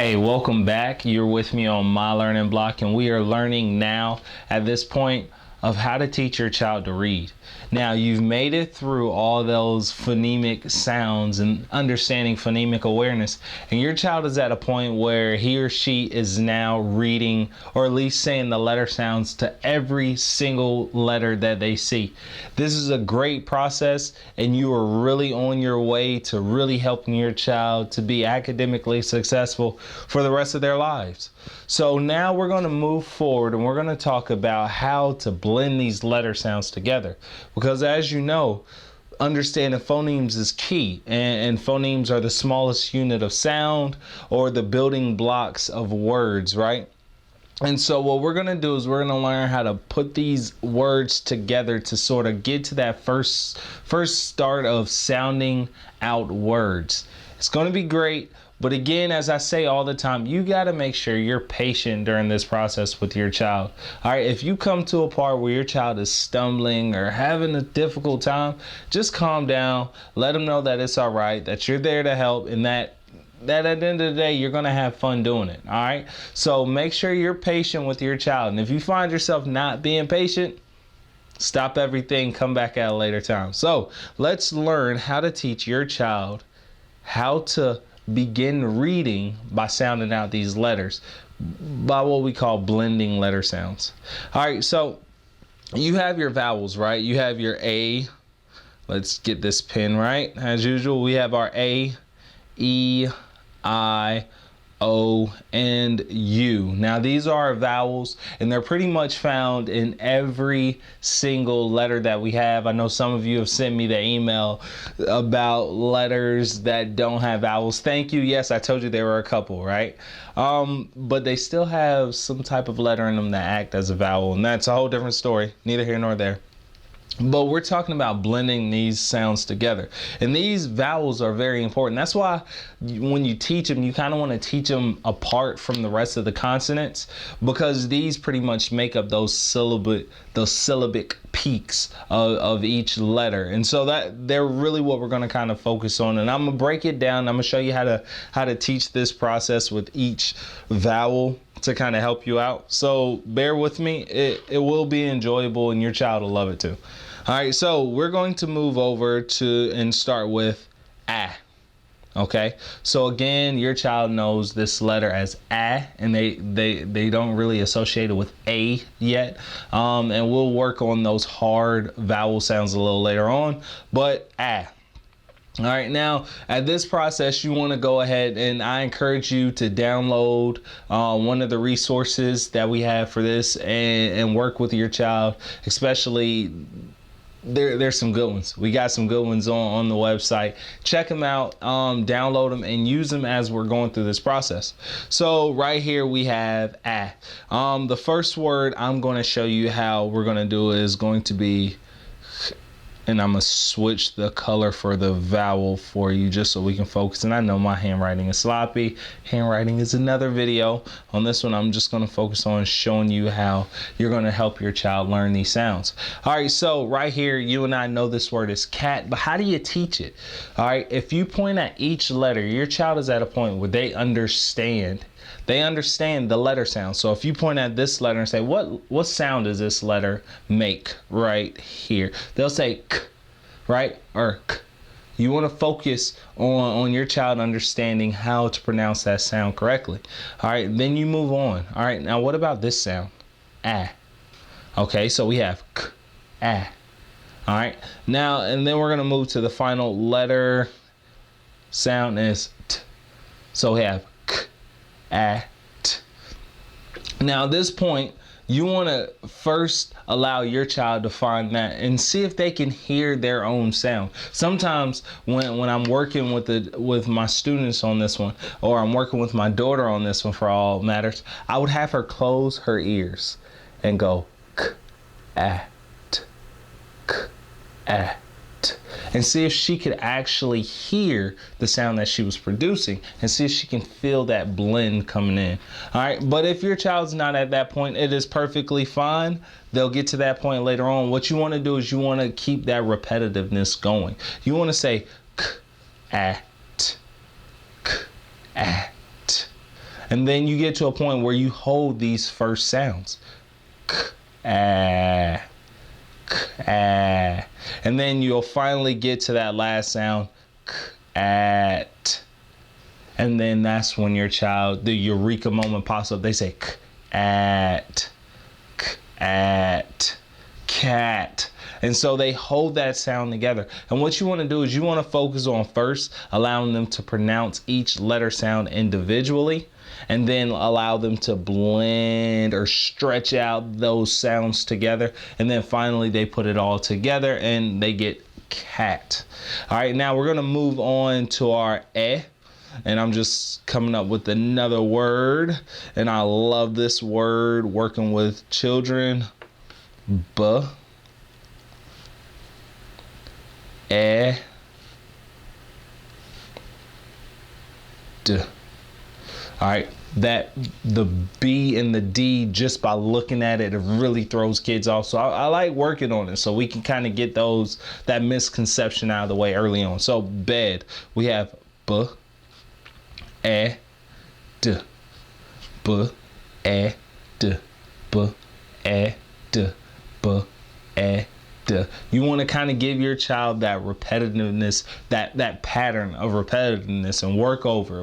Hey, welcome back. You're with me on my learning block, and we are learning now at this point of how to teach your child to read. Now, you've made it through all those phonemic sounds and understanding phonemic awareness, and your child is at a point where he or she is now reading, or at least saying the letter sounds to every single letter that they see. This is a great process, and you are really on your way to really helping your child to be academically successful for the rest of their lives. So now we're going to move forward, and we're going to talk about how to blend these letter sounds together. Because as you know, understanding phonemes is key, and phonemes are the smallest unit of sound or the building blocks of words, right? And so what we're going to do is we're going to learn how to put these words together to sort of get to that first start of sounding out words. It's going to be great. But again, as I say all the time, you got to make sure you're patient during this process with your child. All right, if you come to a part where your child is stumbling or having a difficult time, just calm down. Let them know that it's all right, that you're there to help, and that at the end of the day, you're going to have fun doing it. All right, so make sure you're patient with your child. And if you find yourself not being patient, stop everything, come back at a later time. So let's learn how to teach your child how to begin reading by sounding out these letters, by what we call blending letter sounds. All right, so you have your vowels, right? You have your A. Let's get this pen right. As usual, we have our A, E, I, O, and U. Now these are vowels, and they're pretty much found in every single letter that we have. I know some of you have sent me the email about letters that don't have vowels. Thank you. Yes, I told you there were a couple, right? But they still have some type of letter in them that act as a vowel, and that's a whole different story. Neither here nor there. But we're talking about blending these sounds together. And these vowels are very important. That's why when you teach them, you kind of want to teach them apart from the rest of the consonants, because these pretty much make up those syllabic peaks of each letter. And so that they're really what we're going to kind of focus on. And I'm going to break it down. I'm going to show you how to teach this process with each vowel to kind of help you out. So bear with me. It will be enjoyable, and your child will love it too. All right, so we're going to move over to and start with A. Okay, so again, your child knows this letter as A, and they don't really associate it with A yet. And we'll work on those hard vowel sounds a little later on, but A. All right, now at this process, you want to go ahead, and I encourage you to download one of the resources that we have for this and work with your child, especially. There's some good ones. We got some good ones on the website. Check them out, download them, and use them as we're going through this process. So right here we have A. The first word I'm going to show you how we're going to do is going to be, and I'm going to switch the color for the vowel for you just so we can focus. And I know my handwriting is sloppy. Handwriting is another video. On this one, I'm just going to focus on showing you how you're going to help your child learn these sounds. All right, so right here, you and I know this word is cat, but how do you teach it? All right, if you point at each letter, your child is at a point where they understand the letter sound. So if you point at this letter and say, what sound does this letter make right here? They'll say k, right? Or k. You want to focus on your child understanding how to pronounce that sound correctly. All right, then you move on. All right, now what about this sound? A. Okay, so we have k, A. All right, now, and then we're going to move to the final letter sound is t. So we have A, t. Now at this point, you want to first allow your child to find that and see if they can hear their own sound. Sometimes when I'm working with my students on this one, or I'm working with my daughter on this one for all matters, I would have her close her ears and go k, A, t, k, A, t, and see if she could actually hear the sound that she was producing, and see if she can feel that blend coming in. All right, but if your child's not at that point, it is perfectly fine. They'll get to that point later on. What you want to do is you want to keep that repetitiveness going. You want to say k, A, t, k, A, t. And then you get to a point where you hold these first sounds. K, ah, k, ah. And then you'll finally get to that last sound, k, at. And then that's when your child, the eureka moment pops up. They say k, at, cat. And so they hold that sound together. And what you want to do is you want to focus on first allowing them to pronounce each letter sound individually, and then allow them to blend or stretch out those sounds together. And then finally they put it all together and they get cat. All right, now we're going to move on to our eh. And I'm just coming up with another word. And I love this word working with children. B, E, D. All right, that the B and the D, just by looking at it, it really throws kids off. So I like working on it so we can kind of get that misconception out of the way early on. So bed, we have B, E, D, B, E, D, B, E, D, B, E, D. You want to kind of give your child that repetitiveness, that pattern of repetitiveness, and work over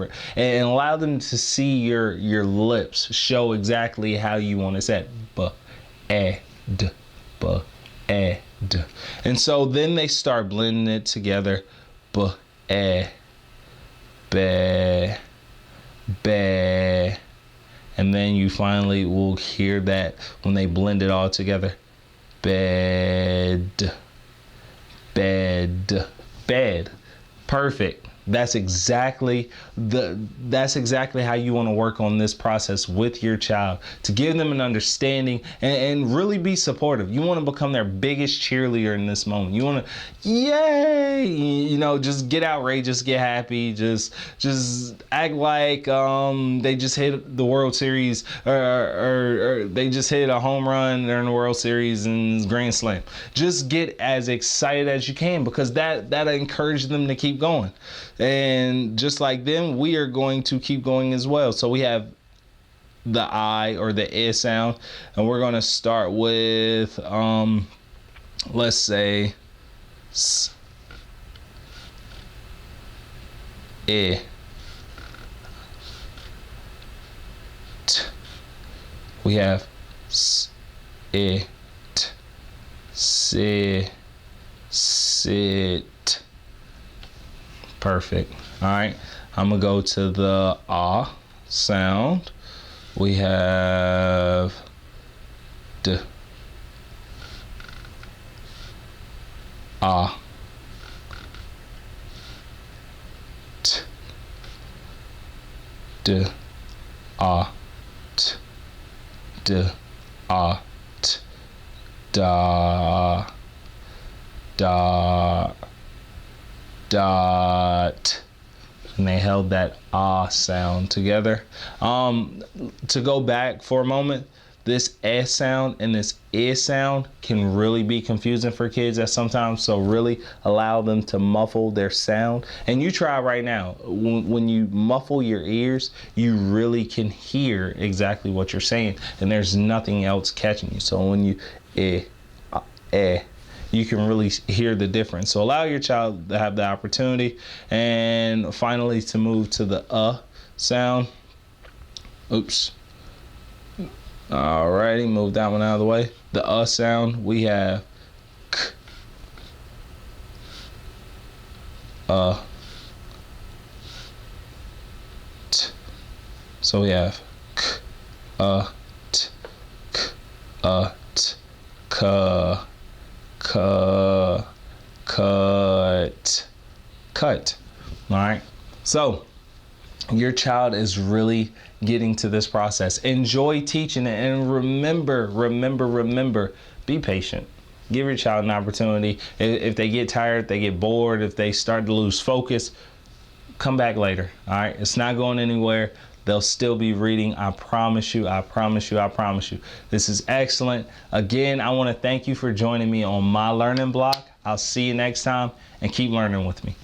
it, and allow them to see your lips show exactly how you want to say it. B, E, D, B, E, D. And so then they start blending it together. B, E, be, be. And then you finally will hear that when they blend it all together. Bed, bed, bed. Perfect. That's exactly how you want to work on this process with your child, to give them an understanding and really be supportive. You want to become their biggest cheerleader in this moment. You want to, yay, just get outrageous, get happy, just act like they just hit the World Series or they just hit a home run during the World Series and Grand Slam. Just get as excited as you can, because that encourages them to keep going. And just like them, we are going to keep going as well. So we have the I or the E sound, and we're going to start with, let's say, S, E, T. We have S, E, T, Si, sit. Perfect. All right, I'm gonna go to the ah sound. We have D, ah, T, D, ah, T, D, ah, T, da, da, dot. And they held that ah sound together. To go back for a moment, this eh sound and this I sound can really be confusing for kids at sometimes. So really allow them to muffle their sound. And you try right now. When you muffle your ears, you really can hear exactly what you're saying, and there's nothing else catching you. So when you you can really hear the difference. So allow your child to have the opportunity. And finally, to move to the sound. Oops. Alrighty, move that one out of the way. The sound, we have k, t. So we have k, t, k, t, k. Cut. All right. So your child is really getting to this process. Enjoy teaching it, and remember, be patient. Give your child an opportunity. If they get tired, they get bored, if they start to lose focus, come back later. All right. It's not going anywhere. They'll still be reading. I promise you. This is excellent. Again, I want to thank you for joining me on my learning block. I'll see you next time, and keep learning with me.